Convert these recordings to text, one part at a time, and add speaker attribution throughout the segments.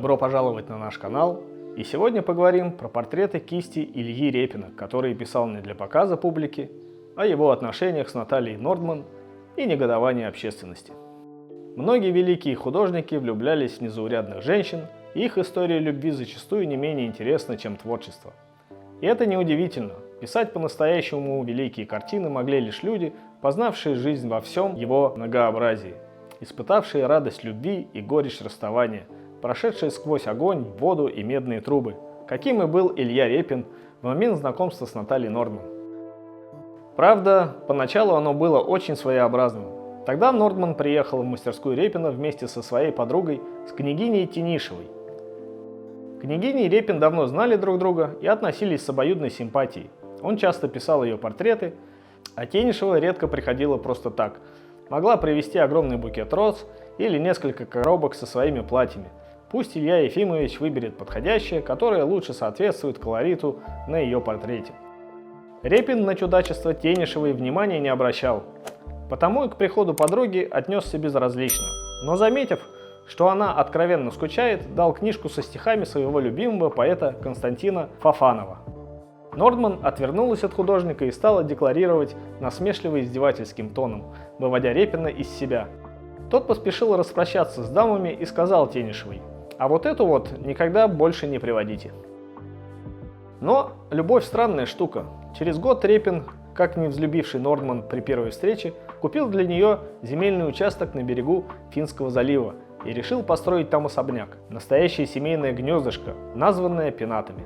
Speaker 1: Добро пожаловать на наш канал, и сегодня поговорим про портреты кисти Ильи Репина, которые писал не для показа публики, о его отношениях с Натальей Нордман и негодовании общественности. Многие великие художники влюблялись в незаурядных женщин, и их история любви зачастую не менее интересна, чем творчество. И это неудивительно. Писать по-настоящему великие картины могли лишь люди, познавшие жизнь во всем его многообразии, испытавшие радость любви и горечь расставания, прошедшие сквозь огонь, воду и медные трубы, каким и был Илья Репин в момент знакомства с Натальей Нордман. Правда, поначалу оно было очень своеобразным. Тогда Нордман приехала в мастерскую Репина вместе со своей подругой, с княгиней Тинишевой. Княгиня и Репин давно знали друг друга и относились с обоюдной симпатией. Он часто писал ее портреты, а Тинишева редко приходила просто так. Могла привезти огромный букет роз или несколько коробок со своими платьями. Пусть Илья Ефимович выберет подходящее, которое лучше соответствует колориту на ее портрете. Репин на чудачество Тинишевой внимания не обращал, потому и к приходу подруги отнесся безразлично. Но заметив, что она откровенно скучает, дал книжку со стихами своего любимого поэта Константина Фофанова. Нордман отвернулась от художника и стала декларировать насмешливо-издевательским тоном, выводя Репина из себя. Тот поспешил распрощаться с дамами и сказал Тинишевой: «А вот эту вот никогда больше не приводите». Но любовь странная штука. Через год Репин, как не взлюбивший Нордман при первой встрече, купил для нее земельный участок на берегу Финского залива и решил построить там особняк, настоящее семейное гнездышко, названное пенатами.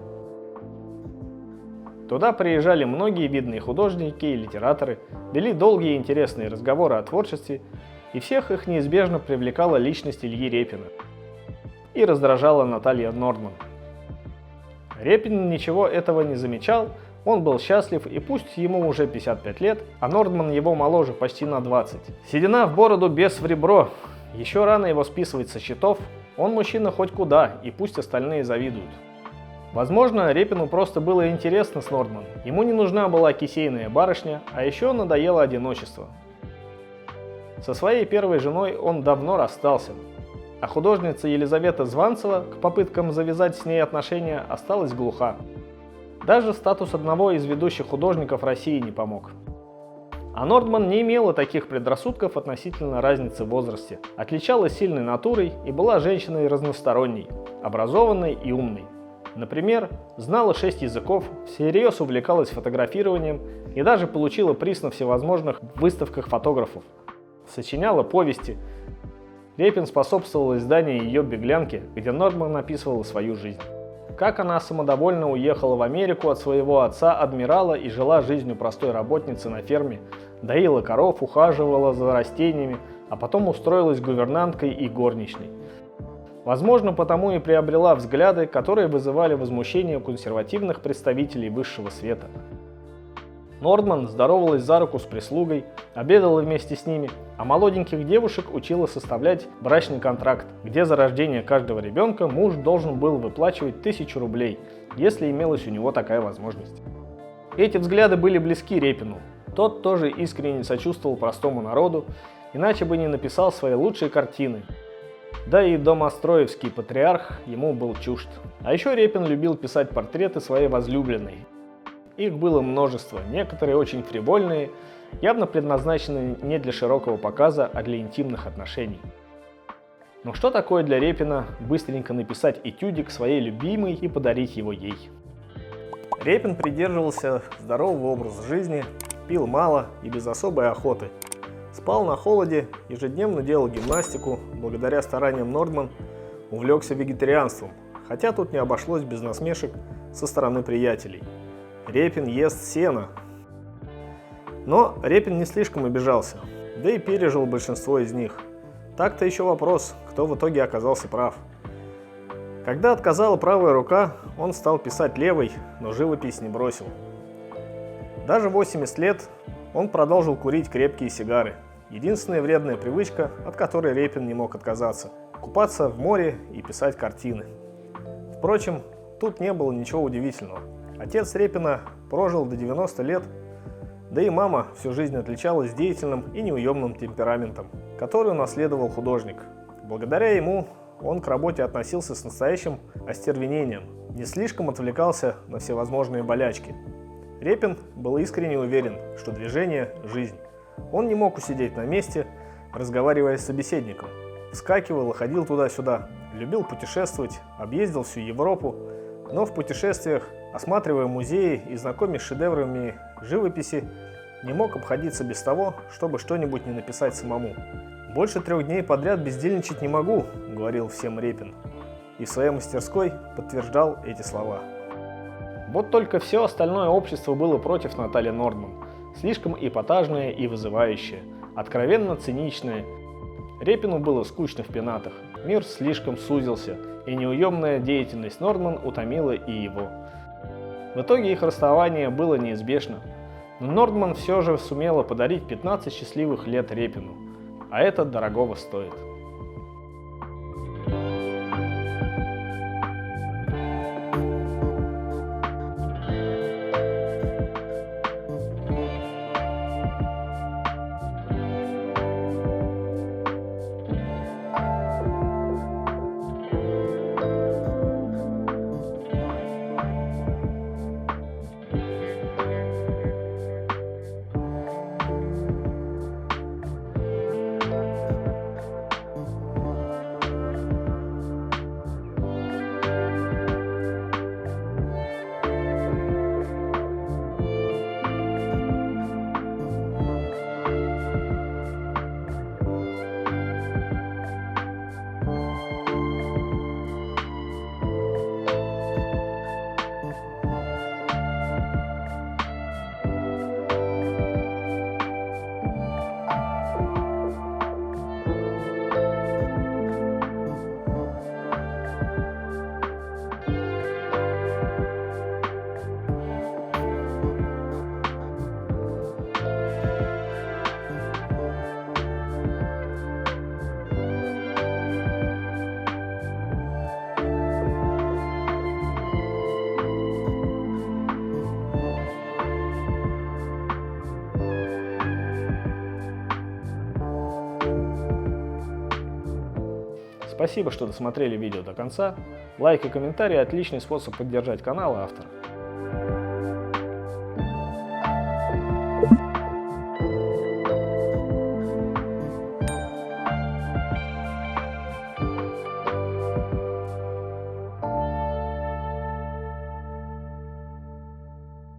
Speaker 1: Туда приезжали многие видные художники и литераторы, вели долгие и интересные разговоры о творчестве, и всех их неизбежно привлекала личность Ильи Репина и раздражала Наталья Нордман. Репин ничего этого не замечал, он был счастлив, и пусть ему уже 55 лет, а Нордман его моложе почти на 20. Седина в бороду, бес в ребро. Еще рано его списывать со счетов, он мужчина хоть куда, и пусть остальные завидуют. Возможно, Репину просто было интересно с Нордман, ему не нужна была кисейная барышня, а еще надоело одиночество. Со своей первой женой он давно расстался, а художница Елизавета Званцева к попыткам завязать с ней отношения осталась глуха. Даже статус одного из ведущих художников России не помог. А Нордман не имела таких предрассудков относительно разницы в возрасте, отличалась сильной натурой и была женщиной разносторонней, образованной и умной. Например, знала 6 языков, всерьез увлекалась фотографированием и даже получила приз на всевозможных выставках фотографов. Сочиняла повести. Репин способствовал изданию ее «Беглянки», где Нордман описывала свою жизнь. Как она самодовольно уехала в Америку от своего отца-адмирала и жила жизнью простой работницы на ферме, доила коров, ухаживала за растениями, а потом устроилась гувернанткой и горничной. Возможно, потому и приобрела взгляды, которые вызывали возмущение у консервативных представителей высшего света. Нордман здоровалась за руку с прислугой, обедала вместе с ними, а молоденьких девушек учила составлять брачный контракт, где за рождение каждого ребенка муж должен был выплачивать 1000 рублей, если имелась у него такая возможность. Эти взгляды были близки Репину. Тот тоже искренне сочувствовал простому народу, иначе бы не написал свои лучшие картины. Да и домостроевский патриарх ему был чужд. А еще Репин любил писать портреты своей возлюбленной. Их было множество, некоторые очень фривольные, явно предназначенные не для широкого показа, а для интимных отношений. Но что такое для Репина быстренько написать этюдик своей любимой и подарить его ей? Репин придерживался здорового образа жизни, пил мало и без особой охоты. Спал на холоде, ежедневно делал гимнастику, благодаря стараниям Нордман увлекся вегетарианством, хотя тут не обошлось без насмешек со стороны приятелей. Репин ест сено. Но Репин не слишком обижался, да и пережил большинство из них. Так-то еще вопрос, кто в итоге оказался прав. Когда отказала правая рука, он стал писать левой, но живопись не бросил. Даже в 80 лет он продолжил курить крепкие сигары. Единственная вредная привычка, от которой Репин не мог отказаться – купаться в море и писать картины. Впрочем, тут не было ничего удивительного. Отец Репина прожил до 90 лет, да и мама всю жизнь отличалась деятельным и неуемным темпераментом, который унаследовал художник. Благодаря ему он к работе относился с настоящим остервенением, не слишком отвлекался на всевозможные болячки. Репин был искренне уверен, что движение – жизнь. Он не мог усидеть на месте, разговаривая с собеседником. Вскакивал и ходил туда-сюда, любил путешествовать, объездил всю Европу, но в путешествиях, осматривая музеи и знакомясь с шедеврами живописи, не мог обходиться без того, чтобы что-нибудь не написать самому. «Больше 3 дней подряд бездельничать не могу», — говорил всем Репин, и в своей мастерской подтверждал эти слова. Вот только все остальное общество было против Натальи Нордман, слишком эпатажное и вызывающее, откровенно циничное. Репину было скучно в пенатах, мир слишком сузился, и неуемная деятельность Нордман утомила и его. В итоге их расставание было неизбежно, но Нордман все же сумела подарить 15 счастливых лет Репину, а это дорогого стоит. Спасибо, что досмотрели видео до конца. Лайк и комментарий – отличный способ поддержать канал и автора.